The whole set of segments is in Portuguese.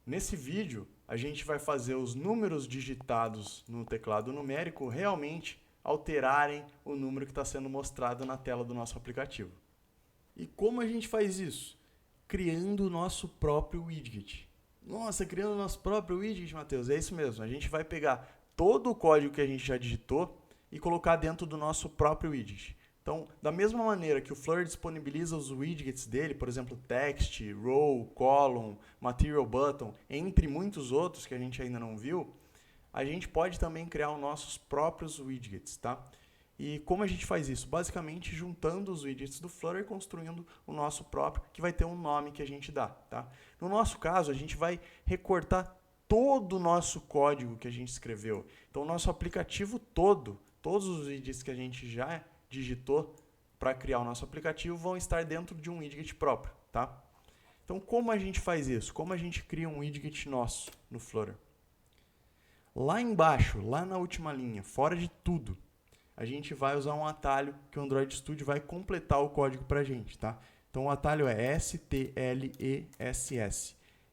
Nesse vídeo, a gente vai fazer os números digitados no teclado numérico realmente alterarem o número que está sendo mostrado na tela do nosso aplicativo. E como a gente faz isso? Criando o nosso próprio widget. Nossa, criando o nosso próprio widget, Matheus, é isso mesmo. A gente vai pegar todo o código que a gente já digitou e colocar dentro do nosso próprio widget. Então, da mesma maneira que o Flutter disponibiliza os widgets dele, por exemplo, text, row, column, material button, entre muitos outros que a gente ainda não viu, a gente pode também criar os nossos próprios widgets, tá? E como a gente faz isso? Basicamente juntando os widgets do Flutter e construindo o nosso próprio, que vai ter um nome que a gente dá, tá? No nosso caso, a gente vai recortar todo o nosso código que a gente escreveu. Então, o nosso aplicativo todo, todos os widgets que a gente já digitou para criar o nosso aplicativo vão estar dentro de um widget próprio, tá? Então, como a gente faz isso? Como a gente cria um widget nosso no Flutter? Lá embaixo, lá na última linha, fora de tudo, a gente vai usar um atalho que o Android Studio vai completar o código para a gente, tá? Então, o atalho é STLESS,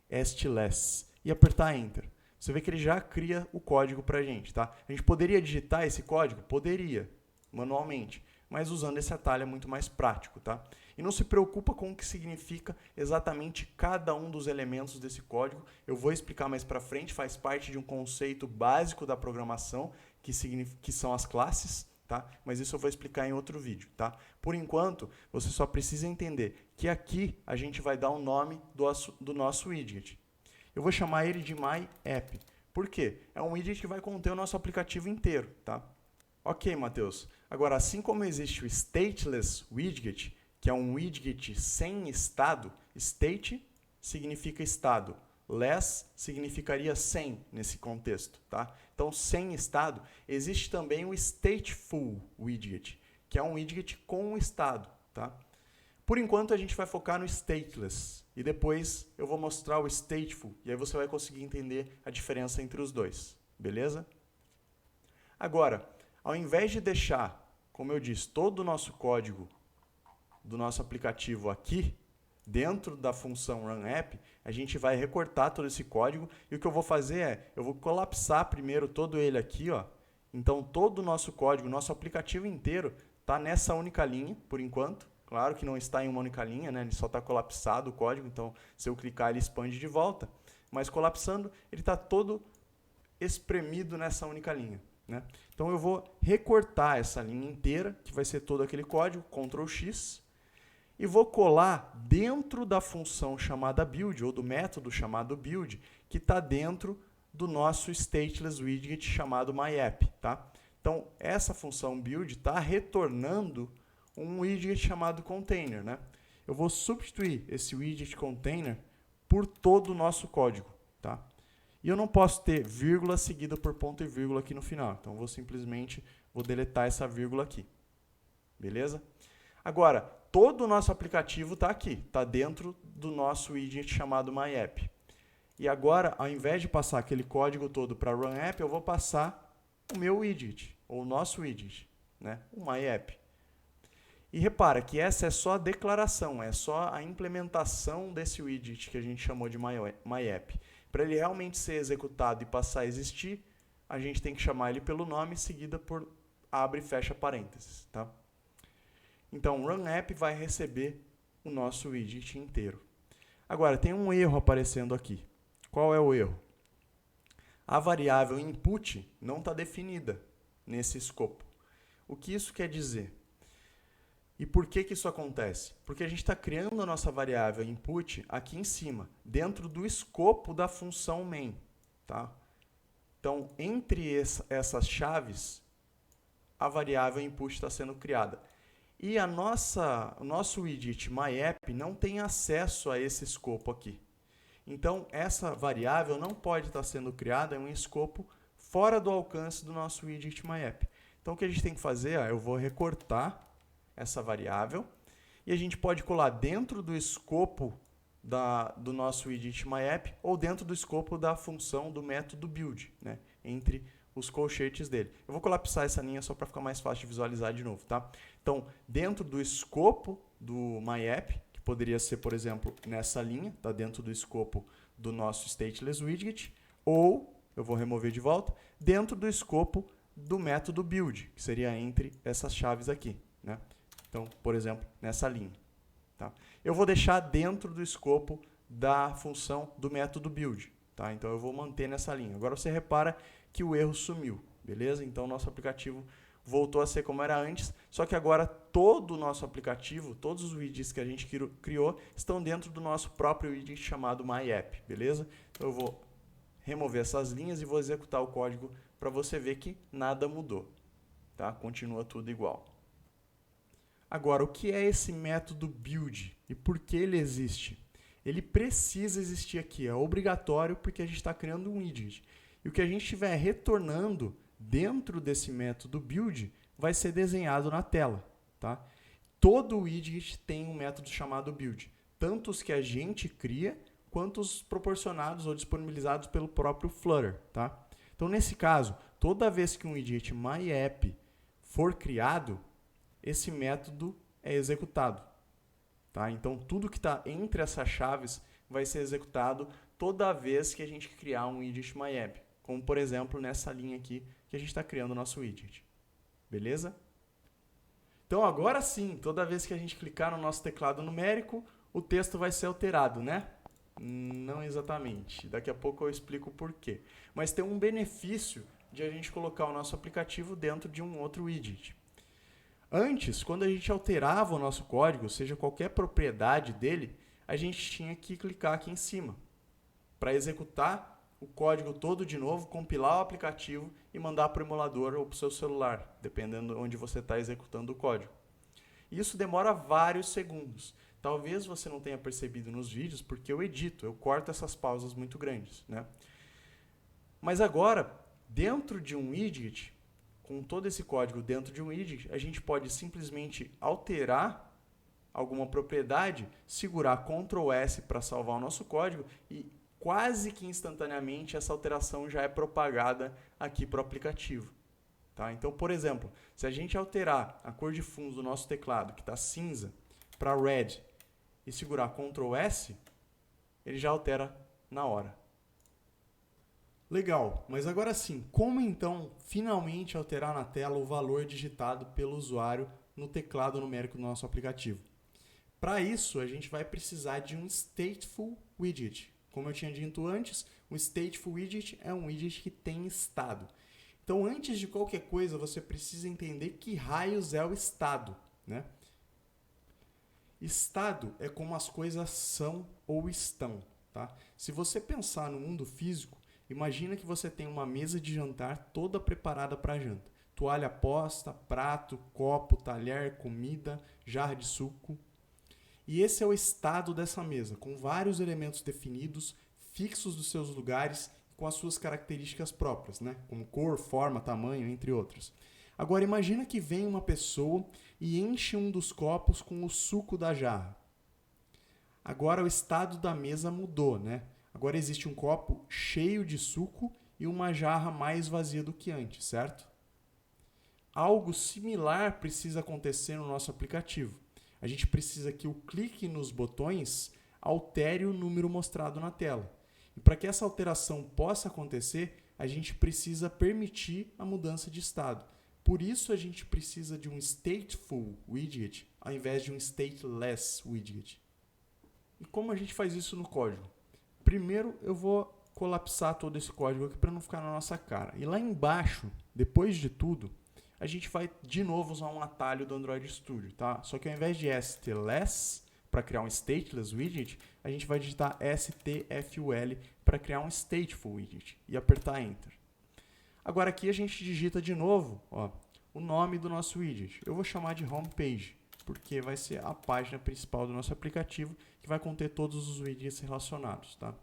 STLESS, e apertar Enter. Você vê que ele já cria o código para a gente, tá? A gente poderia digitar esse código? Poderia, manualmente, mas usando esse atalho é muito mais prático, tá? E não se preocupa com o que significa exatamente cada um dos elementos desse código. Eu vou explicar mais para frente, faz parte de um conceito básico da programação, que são as classes, tá? Mas isso eu vou explicar em outro vídeo, tá? Por enquanto, você só precisa entender que aqui a gente vai dar o nome do nosso widget. Eu vou chamar ele de MyApp. Por quê? É um widget que vai conter o nosso aplicativo inteiro, tá? Ok, Matheus. Agora, assim como existe o stateless widget, que é um widget sem estado, state significa estado, less significaria sem nesse contexto, tá? Então, sem estado, existe também o stateful widget, que é um widget com estado, tá? Por enquanto, a gente vai focar no stateless e depois eu vou mostrar o stateful e aí você vai conseguir entender a diferença entre os dois, beleza? Agora, ao invés de deixar, como eu disse, todo o nosso código do nosso aplicativo aqui, dentro da função runApp, a gente vai recortar todo esse código e o que eu vou fazer é, eu vou colapsar primeiro todo ele aqui, ó. Então, todo o nosso código, nosso aplicativo inteiro, está nessa única linha, por enquanto. Claro que não está em uma única linha, né? Ele só está colapsado o código, então se eu clicar ele expande de volta. Mas colapsando, ele está todo espremido nessa única linha, né? Então eu vou recortar essa linha inteira, que vai ser todo aquele código, Ctrl X, e vou colar dentro da função chamada build, ou do método chamado build, que está dentro do nosso stateless widget chamado MyApp, tá? Então, essa função build está retornando um widget chamado container, né? Eu vou substituir esse widget container por todo o nosso código, tá? E eu não posso ter vírgula seguida por ponto e vírgula aqui no final. Então, eu vou simplesmente deletar essa vírgula aqui. Beleza? Agora, todo o nosso aplicativo está aqui, está dentro do nosso widget chamado MyApp. E agora, ao invés de passar aquele código todo para runApp, eu vou passar o meu widget, ou o nosso widget, né? O MyApp. E repara que essa é só a declaração, é só a implementação desse widget que a gente chamou de MyApp. Para ele realmente ser executado e passar a existir, a gente tem que chamar ele pelo nome, seguida por abre e fecha parênteses, tá? Então, o runApp vai receber o nosso widget inteiro. Agora, tem um erro aparecendo aqui. Qual é o erro? A variável input não está definida nesse escopo. O que isso quer dizer? E por que isso acontece? Porque a gente está criando a nossa variável input aqui em cima, dentro do escopo da função main. Tá? Então, entre essas chaves, a variável input está sendo criada. E o nosso widget MyApp não tem acesso a esse escopo aqui. Então, essa variável não pode estar sendo criada em um escopo fora do alcance do nosso widget MyApp. Então, o que a gente tem que fazer é, eu vou recortar essa variável e a gente pode colar dentro do escopo do nosso widget MyApp ou dentro do escopo da função do método build, né, entre os colchetes dele. Eu vou colapsar essa linha só para ficar mais fácil de visualizar de novo, tá? Então, dentro do escopo do MyApp, que poderia ser, por exemplo, nessa linha, está dentro do escopo do nosso stateless widget, ou, eu vou remover de volta, dentro do escopo do método build, que seria entre essas chaves aqui, né? Então, por exemplo, nessa linha. Tá? Eu vou deixar dentro do escopo da função do método build. Tá? Então, eu vou manter nessa linha. Agora, você repara que o erro sumiu, beleza? Então, nosso aplicativo voltou a ser como era antes, só que agora todo o nosso aplicativo, todos os widgets que a gente criou, estão dentro do nosso próprio widget chamado MyApp, beleza? Então, eu vou remover essas linhas e vou executar o código para você ver que nada mudou. Tá? Continua tudo igual. Agora, o que é esse método build e por que ele existe? Ele precisa existir aqui, é obrigatório porque a gente está criando um widget. E o que a gente estiver retornando dentro desse método build vai ser desenhado na tela. Tá? Todo widget tem um método chamado build, tanto os que a gente cria, quanto os proporcionados ou disponibilizados pelo próprio Flutter. Tá? Então, nesse caso, toda vez que um widget MyApp for criado, esse método é executado. Tá? Então, tudo que está entre essas chaves vai ser executado toda vez que a gente criar um widget MyApp. Como, por exemplo, nessa linha aqui que a gente está criando o nosso widget. Beleza? Então, agora sim, toda vez que a gente clicar no nosso teclado numérico, o texto vai ser alterado, né? Não exatamente. Daqui a pouco eu explico o porquê. Mas tem um benefício de a gente colocar o nosso aplicativo dentro de um outro widget. Antes, quando a gente alterava o nosso código, seja qualquer propriedade dele, a gente tinha que clicar aqui em cima para executar o código todo de novo, compilar o aplicativo e mandar para o emulador ou para o seu celular, dependendo de onde você está executando o código. Isso demora vários segundos. Talvez você não tenha percebido nos vídeos, porque eu edito, eu corto essas pausas muito grandes, né? Mas agora, dentro de um widget, com todo esse código dentro de um widget, a gente pode simplesmente alterar alguma propriedade, segurar Ctrl S para salvar o nosso código e quase que instantaneamente essa alteração já é propagada aqui para o aplicativo. Tá? Então, por exemplo, se a gente alterar a cor de fundo do nosso teclado, que está cinza, para red, e segurar Ctrl S, ele já altera na hora. Legal, mas agora sim, como então finalmente alterar na tela o valor digitado pelo usuário no teclado numérico do nosso aplicativo? Para isso, a gente vai precisar de um stateful widget. Como eu tinha dito antes, um stateful widget é um widget que tem estado. Então, antes de qualquer coisa, você precisa entender que raios é o estado, né? Estado é como as coisas são ou estão. Tá? Se você pensar no mundo físico, imagina que você tem uma mesa de jantar toda preparada para a janta. Toalha posta, prato, copo, talher, comida, jarra de suco. E esse é o estado dessa mesa, com vários elementos definidos, fixos dos seus lugares, com as suas características próprias, né? Como cor, forma, tamanho, entre outros. Agora imagina que vem uma pessoa e enche um dos copos com o suco da jarra. Agora o estado da mesa mudou, né? Agora existe um copo cheio de suco e uma jarra mais vazia do que antes, certo? Algo similar precisa acontecer no nosso aplicativo. A gente precisa que o clique nos botões altere o número mostrado na tela. E para que essa alteração possa acontecer, a gente precisa permitir a mudança de estado. Por isso, a gente precisa de um stateful widget ao invés de um stateless widget. E como a gente faz isso no código? Primeiro, eu vou colapsar todo esse código aqui para não ficar na nossa cara. E lá embaixo, depois de tudo, a gente vai de novo usar um atalho do Android Studio. Tá? Só que ao invés de stateless, para criar um stateless widget, a gente vai digitar stful para criar um stateful widget e apertar Enter. Agora aqui a gente digita de novo o nome do nosso widget. Eu vou chamar de homepage, porque vai ser a página principal do nosso aplicativo que vai conter todos os widgets relacionados. Tá?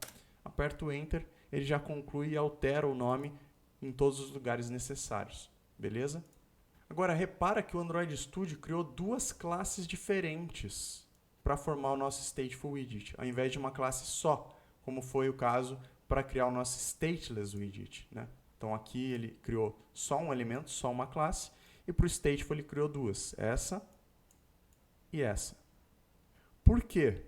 Aperto Enter, ele já conclui e altera o nome em todos os lugares necessários. Beleza? Agora repara que o Android Studio criou duas classes diferentes para formar o nosso stateful widget, ao invés de uma classe só, como foi o caso para criar o nosso stateless widget, né? Então aqui ele criou só um elemento, só uma classe, e para o stateful ele criou duas, essa e essa. Por quê?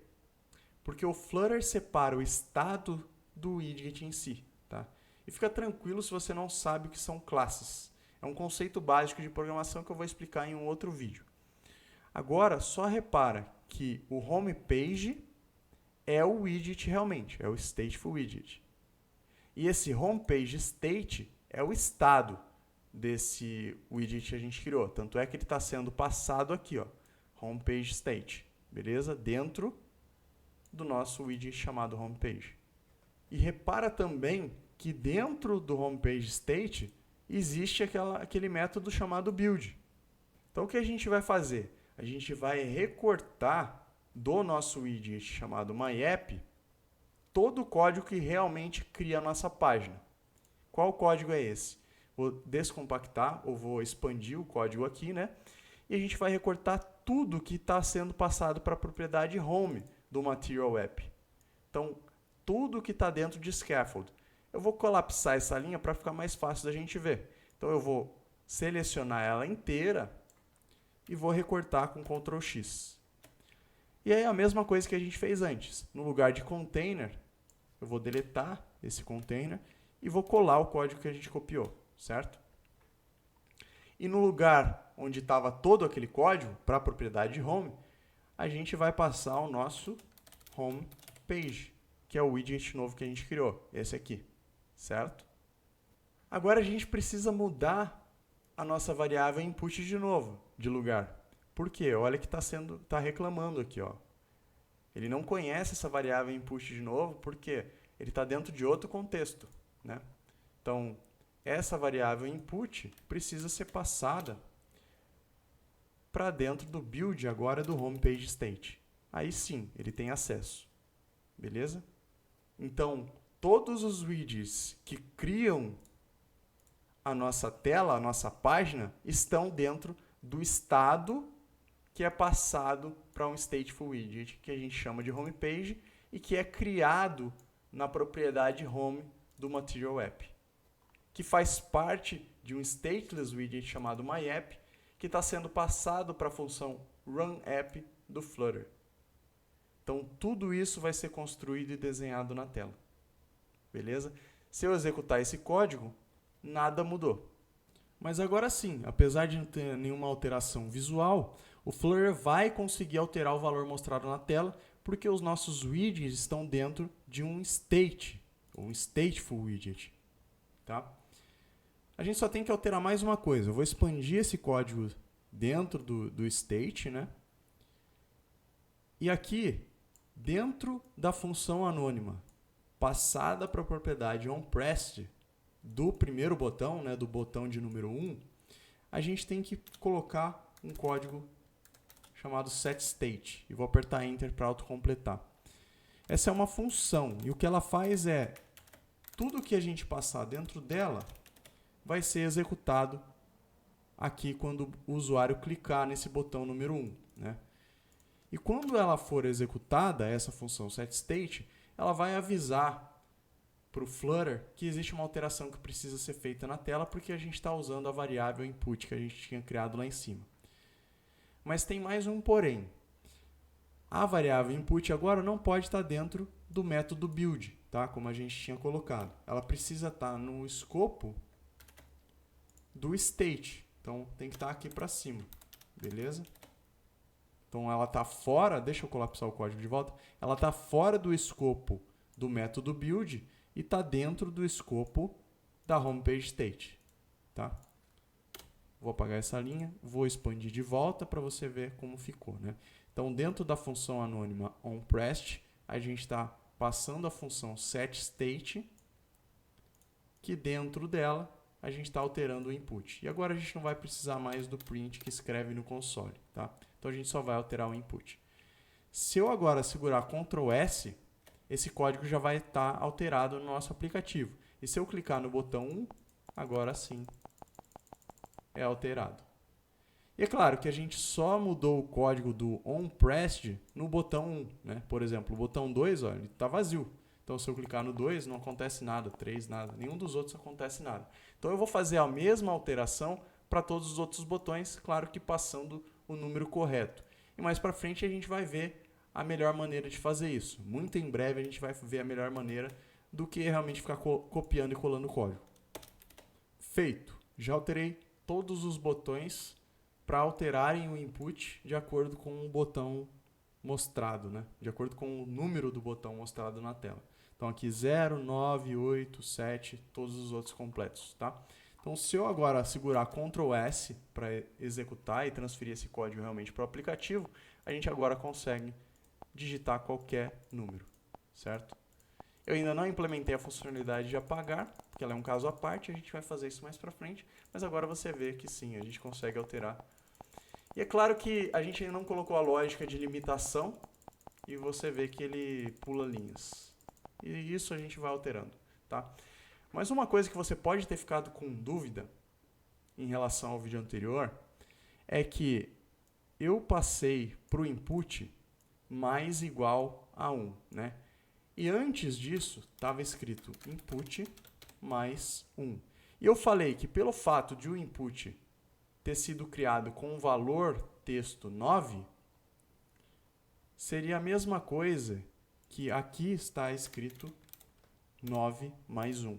Porque o Flutter separa o estado do widget em si. Tá? E fica tranquilo se você não sabe o que são classes. É um conceito básico de programação que eu vou explicar em um outro vídeo. Agora, só repara que o homepage é o widget realmente, é o stateful widget. E esse homepage state é o estado desse widget que a gente criou. Tanto é que ele está sendo passado aqui, ó, homepage state, beleza? Dentro do nosso widget chamado homepage. E repara também que dentro do homepage state existe aquele método chamado build. Então, o que a gente vai fazer? A gente vai recortar do nosso widget chamado myapp todo o código que realmente cria a nossa página. Qual código é esse? Vou descompactar ou vou expandir o código aqui, né? E a gente vai recortar tudo que está sendo passado para a propriedade home do Material App. Então, tudo que está dentro de scaffold. Eu vou colapsar essa linha para ficar mais fácil da gente ver. Então, eu vou selecionar ela inteira e vou recortar com Ctrl X. E aí a mesma coisa que a gente fez antes. No lugar de container, eu vou deletar esse container e vou colar o código que a gente copiou, certo? E no lugar onde estava todo aquele código, para a propriedade home, a gente vai passar o nosso home page, que é o widget novo que a gente criou, esse aqui, certo? Agora a gente precisa mudar a nossa variável input de novo, de lugar. Por quê? Olha que está reclamando aqui, ó. Ele não conhece essa variável input de novo, porque ele está dentro de outro contexto, né? Então, essa variável input precisa ser passada para dentro do build agora do homepage state. Aí sim, ele tem acesso. Beleza? Então, todos os widgets que criam a nossa tela, a nossa página, estão dentro do estado que é passado para um stateful widget, que a gente chama de homepage, e que é criado na propriedade home do Material App, que faz parte de um stateless widget chamado myapp, que está sendo passado para a função runApp do Flutter. Então, tudo isso vai ser construído e desenhado na tela. Beleza? Se eu executar esse código, nada mudou. Mas agora sim, apesar de não ter nenhuma alteração visual, o Flutter vai conseguir alterar o valor mostrado na tela, porque os nossos widgets estão dentro de um state, ou um stateful widget. Tá? A gente só tem que alterar mais uma coisa. Eu vou expandir esse código dentro do state, né? E aqui, dentro da função anônima, passada para a propriedade onPressed do primeiro botão, né, do botão de número 1, a gente tem que colocar um código chamado setState. E vou apertar Enter para autocompletar. Essa é uma função, e o que ela faz é, tudo que a gente passar dentro dela vai ser executado aqui quando o usuário clicar nesse botão número 1. Né? E quando ela for executada, essa função setState, ela vai avisar para o Flutter que existe uma alteração que precisa ser feita na tela, porque a gente está usando a variável input que a gente tinha criado lá em cima. Mas tem mais um porém. A variável input agora não pode estar dentro do método build, tá? Como a gente tinha colocado. Ela precisa estar no escopo do state. Então, tem que estar aqui para cima. Beleza? Então, ela está fora, deixa eu colapsar o código de volta, ela está fora do escopo do método build e está dentro do escopo da homepage state. Tá? Vou apagar essa linha, vou expandir de volta para você ver como ficou. Né? Então, dentro da função anônima onPressed, a gente está passando a função setState, que dentro dela a gente está alterando o input. E agora a gente não vai precisar mais do print que escreve no console. Tá? Então, a gente só vai alterar o input. Se eu agora segurar Ctrl S, esse código já vai estar alterado no nosso aplicativo. E se eu clicar no botão 1, agora sim é alterado. E é claro que a gente só mudou o código do onPressed no botão 1. Né? Por exemplo, o botão 2 ó, ele está vazio. Então, se eu clicar no 2, não acontece nada. 3, nada. Nenhum dos outros acontece nada. Então, eu vou fazer a mesma alteração para todos os outros botões, claro que passando o número correto. E mais para frente a gente vai ver a melhor maneira de fazer isso. Muito em breve a gente vai ver a melhor maneira do que realmente ficar copiando e colando o código. Feito. Já alterei todos os botões para alterarem o input de acordo com o botão mostrado, né? De acordo com o número do botão mostrado na tela. Então aqui 0, 9, 8, 7, todos os outros completos, tá? Então se eu agora segurar Ctrl S para executar e transferir esse código realmente para o aplicativo, a gente agora consegue digitar qualquer número, certo? Eu ainda não implementei a funcionalidade de apagar, porque ela é um caso à parte, a gente vai fazer isso mais para frente, mas agora você vê que sim, a gente consegue alterar. E é claro que a gente ainda não colocou a lógica de limitação, e você vê que ele pula linhas. E isso a gente vai alterando, tá? Mas uma coisa que você pode ter ficado com dúvida em relação ao vídeo anterior é que eu passei para o input mais igual a 1, né? E antes disso, estava escrito input mais 1. E eu falei que pelo fato de o input ter sido criado com o valor texto 9, seria a mesma coisa que aqui está escrito 9 mais 1.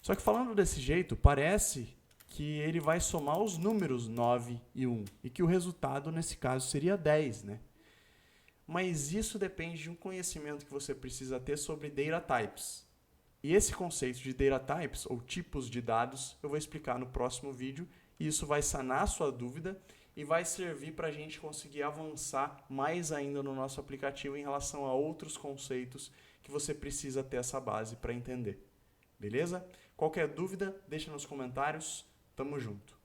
Só que falando desse jeito, parece que ele vai somar os números 9 e 1, e que o resultado nesse caso seria 10, né? Mas isso depende de um conhecimento que você precisa ter sobre data types. E esse conceito de data types, ou tipos de dados, eu vou explicar no próximo vídeo, e isso vai sanar a sua dúvida e vai servir para a gente conseguir avançar mais ainda no nosso aplicativo em relação a outros conceitos que você precisa ter essa base para entender. Beleza? Qualquer dúvida, deixa nos comentários. Tamo junto.